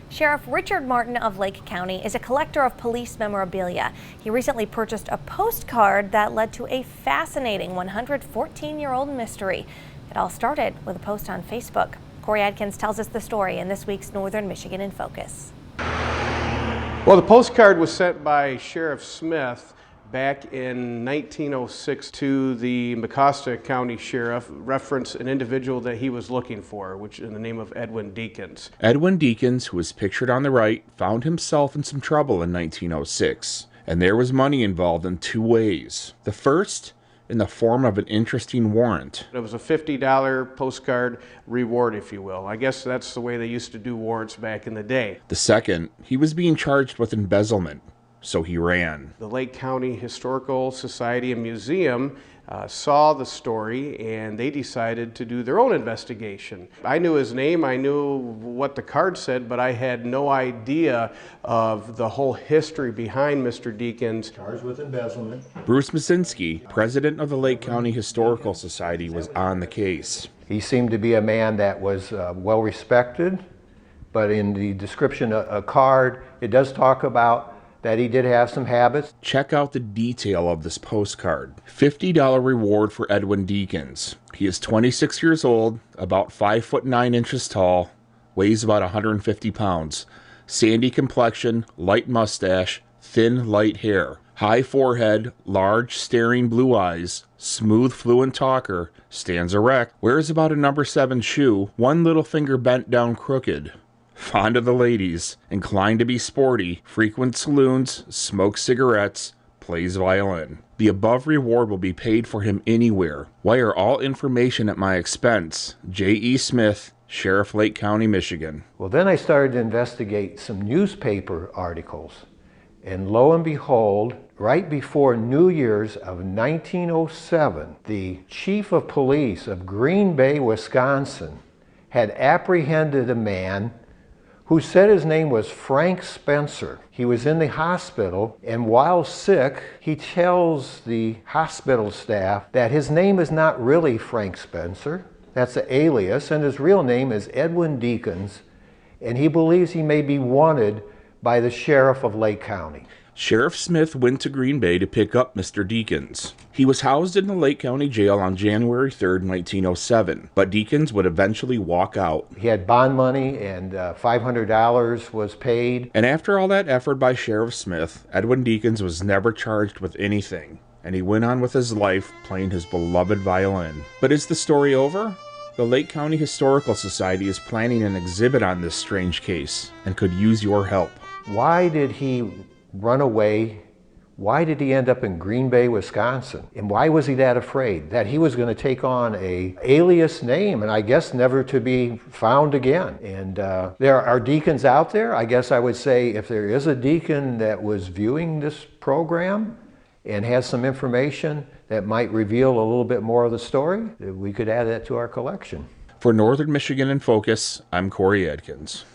Sheriff Richard Martin of Lake County is a collector of police memorabilia. He recently purchased a postcard that led to a fascinating 114-year-old mystery. It all started with a post on Facebook. Corey Adkins tells us the story in this week's Northern Michigan in Focus. Well, the postcard was sent by Sheriff Smith back in 1906 to the Mecosta County Sheriff, reference an individual that he was looking for, which in the name of Edwin Deakins. Edwin Deakins, who is pictured on the right, found himself in some trouble in 1906, and there was money involved in two ways. The first, in the form of an interesting warrant. It was a $50 postcard reward, if you will. I guess that's the way they used to do warrants back in the day. The second, he was being charged with embezzlement. So he ran. The Lake County Historical Society and Museum saw the story and they decided to do their own investigation. I knew his name, I knew what the card said, but I had no idea of the whole history behind Mr. Deakins. Charged with embezzlement. Bruce Masinski, president of the Lake County Historical Society, was on the case. He seemed to be a man that was well respected, but in the description of a card, it does talk about that he did have some habits. Check out the detail of this postcard. $50 reward for Edwin Deakins. He is 26 years old, about 5'9" tall, weighs about 150 pounds. Sandy complexion, light mustache, thin light hair. High forehead, large staring blue eyes, smooth fluent talker, stands erect, wears about a number 7 shoe, one little finger bent down crooked. Fond of the ladies, inclined to be sporty, frequents saloons, smokes cigarettes, plays violin. The above reward will be paid for him anywhere. Wire all information at my expense. J.E. Smith, Sheriff, Lake County, Michigan. Well, then I started to investigate some newspaper articles. And lo and behold, right before New Year's of 1907, the chief of police of Green Bay, Wisconsin, had apprehended a man who said his name was Frank Spencer. He was in the hospital, and while sick, he tells the hospital staff that his name is not really Frank Spencer. That's an alias, and his real name is Edwin Deakins, and he believes he may be wanted by the sheriff of Lake County. Sheriff Smith went to Green Bay to pick up Mr. Deakins. He was housed in the Lake County Jail on January 3rd, 1907, but Deakins would eventually walk out. He had bond money and $500 was paid. And after all that effort by Sheriff Smith, Edwin Deakins was never charged with anything, and he went on with his life playing his beloved violin. But is the story over? The Lake County Historical Society is planning an exhibit on this strange case and could use your help. Why did he run away? Why did he end up in Green Bay, Wisconsin? And why was he that afraid? That he was going to take on an alias name and I guess never to be found again. And there are deacons out there. I guess I would say if there is a deacon that was viewing this program and has some information that might reveal a little bit more of the story, we could add that to our collection. For Northern Michigan in Focus, I'm Corey Adkins.